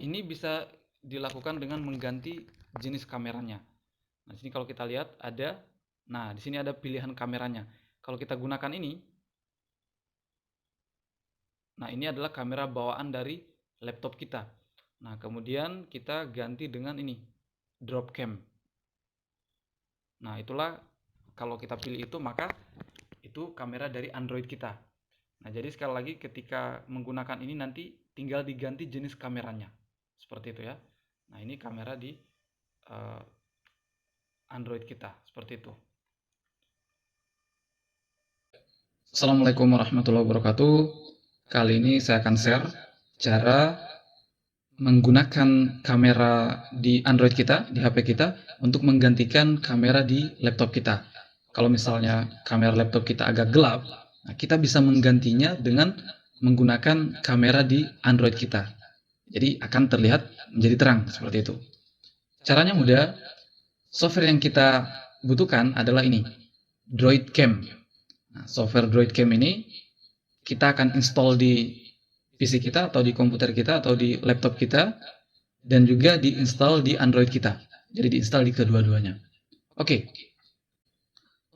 ini bisa dilakukan dengan mengganti jenis kameranya. Nah, di sini kalau kita lihat ada, nah di sini ada pilihan kameranya. Kalau kita gunakan ini, nah ini adalah kamera bawaan dari laptop kita. Nah, kemudian kita ganti dengan ini, drop cam. Nah, itulah kalau kita pilih itu, maka itu kamera dari Android kita. Nah, jadi sekali lagi ketika menggunakan ini nanti tinggal diganti jenis kameranya. Seperti itu ya. Nah, ini kamera di uh, Android kita, seperti itu. Assalamualaikum warahmatullahi wabarakatuh. Kali ini saya akan share cara menggunakan kamera di Android kita, di HP kita, untuk menggantikan kamera di laptop kita. Kalau misalnya kamera laptop kita agak gelap, nah kita bisa menggantinya dengan menggunakan kamera di Android kita. Jadi akan terlihat menjadi terang seperti itu. Caranya mudah. Software yang kita butuhkan adalah ini, Droid Cam. Nah, software Droid Cam ini kita akan install di PC kita atau di komputer kita atau di laptop kita, dan juga diinstal di Android kita. Jadi diinstal di kedua-duanya. Oke,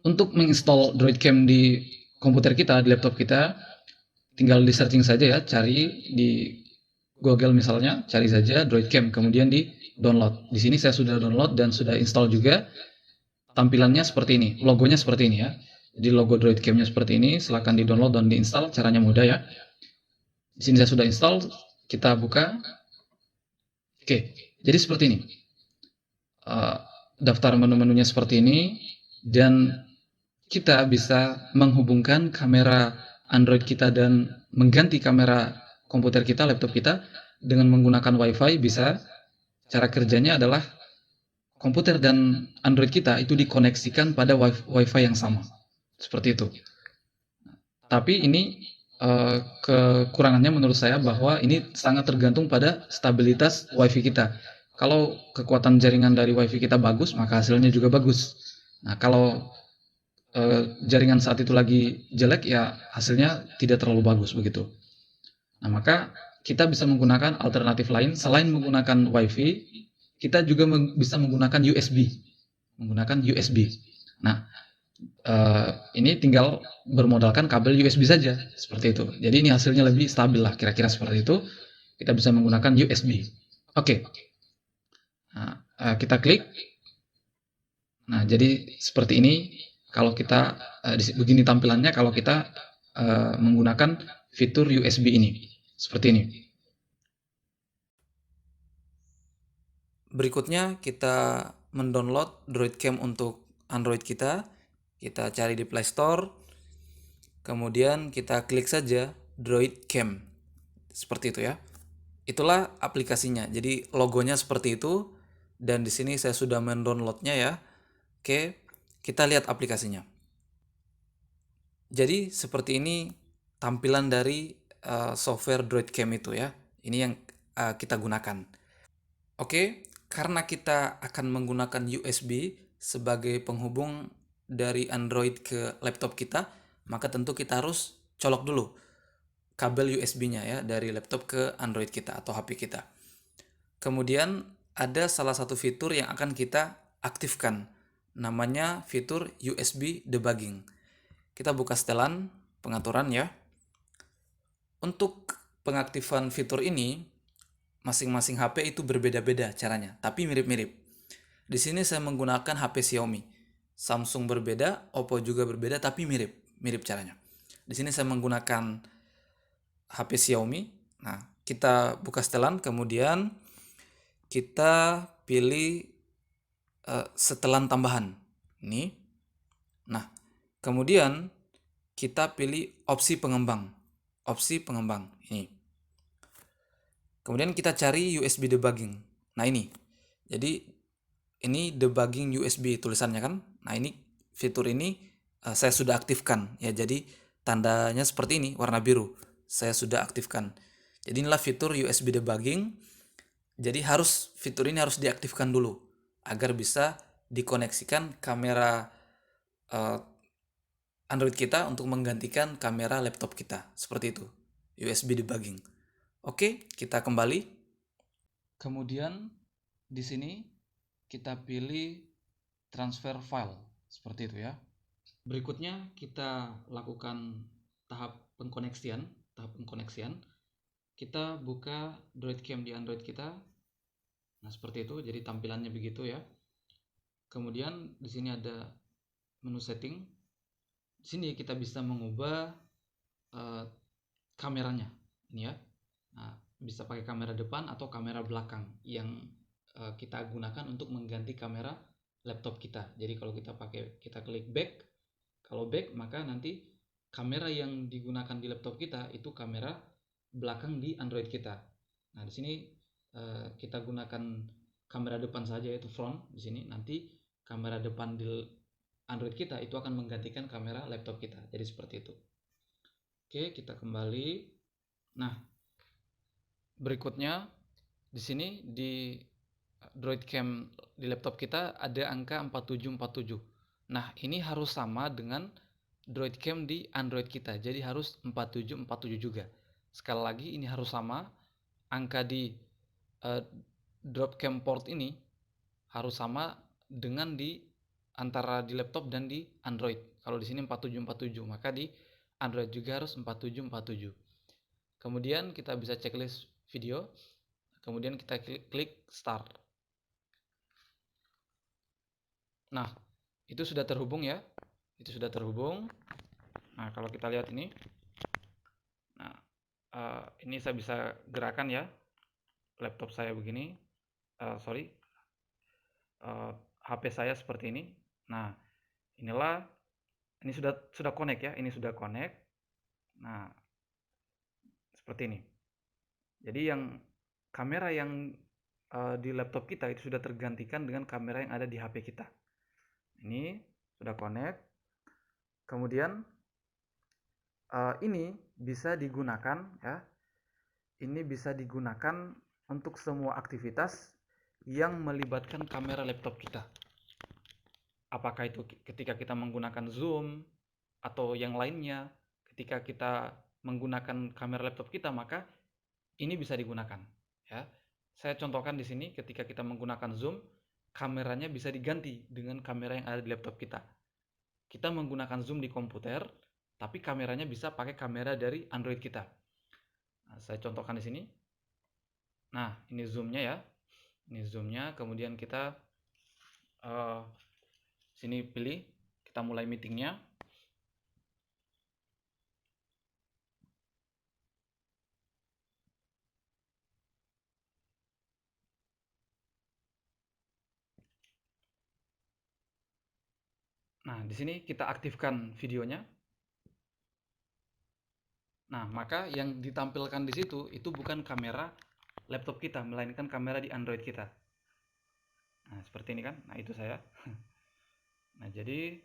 untuk menginstal DroidCam di komputer kita, di laptop kita, tinggal di searching saja ya, cari di Google misalnya, cari saja DroidCam, kemudian di download. Di sini saya sudah download dan sudah install juga. Tampilannya seperti ini, logonya seperti ini ya. Jadi logo DroidCam-nya seperti ini, silahkan di download dan diinstal, caranya mudah ya. Di sini saya sudah install, kita buka. Oke, jadi seperti ini. Daftar menu-menunya seperti ini, dan kita bisa menghubungkan kamera Android kita dan mengganti kamera komputer kita, laptop kita dengan menggunakan WiFi bisa. Cara kerjanya adalah komputer dan Android kita itu dikoneksikan pada WiFi yang sama. Seperti itu. Tapi ini kekurangannya menurut saya bahwa ini sangat tergantung pada stabilitas WiFi kita. Kalau kekuatan jaringan dari WiFi kita bagus, maka hasilnya juga bagus. Nah, kalau jaringan saat itu lagi jelek, ya hasilnya tidak terlalu bagus begitu. Nah, maka kita bisa menggunakan alternatif lain selain menggunakan WiFi. Kita juga bisa menggunakan USB. Nah, ini tinggal bermodalkan kabel USB saja, seperti itu. Jadi ini hasilnya lebih stabil lah, kira-kira seperti itu. Kita bisa menggunakan USB. Oke. Nah, kita klik. Nah, jadi seperti ini. Kalau kita begini tampilannya kalau kita menggunakan fitur USB ini, seperti ini. Berikutnya kita mendownload DroidCam untuk Android kita. Kita cari di Play Store. Kemudian kita klik saja DroidCam. Seperti itu ya. Itulah aplikasinya. Jadi logonya seperti itu, dan di sini saya sudah mendownloadnya ya. Oke, kita lihat aplikasinya. Jadi seperti ini tampilan dari software DroidCam itu ya. Ini yang kita gunakan. Oke, karena kita akan menggunakan USB sebagai penghubung dari Android ke laptop kita, maka tentu kita harus colok dulu kabel USB-nya ya dari laptop ke Android kita atau HP kita. Kemudian ada salah satu fitur yang akan kita aktifkan, namanya fitur USB debugging. Kita buka setelan pengaturan ya. Untuk pengaktifan fitur ini, masing-masing HP itu berbeda-beda caranya, tapi mirip-mirip. Di sini saya menggunakan HP Xiaomi. Samsung berbeda, Oppo juga berbeda, tapi mirip caranya. Di sini saya menggunakan HP Xiaomi. Nah, kita buka setelan, kemudian kita pilih setelan tambahan. Ini. Nah, kemudian kita pilih opsi pengembang. Ini. Kemudian kita cari USB debugging. Nah, ini. Jadi ini debugging USB tulisannya kan. Nah, ini fitur ini saya sudah aktifkan ya. Jadi tandanya seperti ini, warna biru. Saya sudah aktifkan. Jadi inilah fitur USB debugging. Jadi fitur ini harus diaktifkan dulu agar bisa dikoneksikan kamera Android kita untuk menggantikan kamera laptop kita. Seperti itu. USB debugging. Oke, kita kembali. Kemudian di sini kita pilih transfer file seperti itu ya. Berikutnya kita lakukan tahap pengkoneksian. Kita buka DroidCam di Android kita. Nah, seperti itu. Jadi tampilannya begitu ya. Kemudian di sini ada menu setting. Di sini kita bisa mengubah kameranya. Ini ya. Nah, bisa pakai kamera depan atau kamera belakang yang kita gunakan untuk mengganti kamera laptop kita. Jadi kalau kita klik back, kalau back maka nanti kamera yang digunakan di laptop kita itu kamera belakang di Android kita. Nah, di sini kita gunakan kamera depan saja yaitu front di sini. Nanti kamera depan di Android kita itu akan menggantikan kamera laptop kita. Jadi seperti itu. Oke, kita kembali. Nah, berikutnya di sini di DroidCam di laptop kita ada angka 4747. Nah, ini harus sama dengan DroidCam di Android kita. Jadi harus 4747 juga. Sekali lagi ini harus sama. Angka di DroidCam port ini harus sama dengan di antara di laptop dan di Android. Kalau di sini 4747, maka di Android juga harus 4747. Kemudian kita bisa checklist video. Kemudian kita klik start. Nah, itu sudah terhubung ya. Itu sudah terhubung. Nah, kalau kita lihat ini. Nah, ini saya bisa gerakan ya. Laptop saya begini. HP saya seperti ini. Nah, inilah ini sudah connect ya. Ini sudah connect. Nah, seperti ini. Jadi yang kamera yang di laptop kita itu sudah tergantikan dengan kamera yang ada di HP kita. Ini sudah connect. Kemudian ini bisa digunakan ya. Ini bisa digunakan untuk semua aktivitas yang melibatkan kamera laptop kita. Apakah itu ketika kita menggunakan Zoom atau yang lainnya, ketika kita menggunakan kamera laptop kita, maka ini bisa digunakan ya. Saya contohkan di sini ketika kita menggunakan Zoom, kameranya bisa diganti dengan kamera yang ada di laptop kita. Kita menggunakan Zoom di komputer, tapi kameranya bisa pakai kamera dari Android kita. Nah, saya contohkan di sini. Nah, ini zoomnya ya. Ini zoomnya. Kemudian kita sini pilih. Kita mulai meetingnya. Nah, di sini kita aktifkan videonya. Nah, maka yang ditampilkan di situ itu bukan kamera laptop kita, melainkan kamera di Android kita. Nah, seperti ini kan. Nah, itu saya. Nah, jadi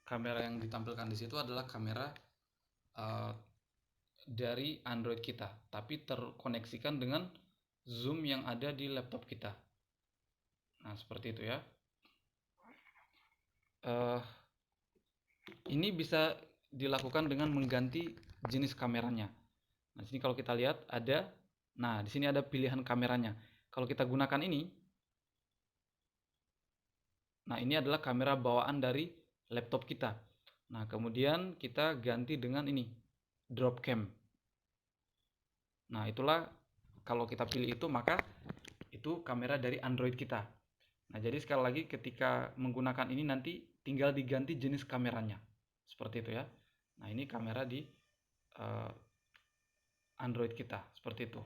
kamera yang ditampilkan di situ adalah kamera dari Android kita, tapi terkoneksikan dengan Zoom yang ada di laptop kita. Nah, seperti itu ya. Ini bisa dilakukan dengan mengganti jenis kameranya. Nah, di sini kalau kita lihat ada, nah di sini ada pilihan kameranya. Kalau kita gunakan ini, nah ini adalah kamera bawaan dari laptop kita. Nah, kemudian kita ganti dengan ini, drop cam. Nah, itulah kalau kita pilih itu maka itu kamera dari Android kita. Nah, jadi sekali lagi ketika menggunakan ini nanti tinggal diganti jenis kameranya. Seperti itu ya. Nah, ini kamera di Android kita, seperti itu.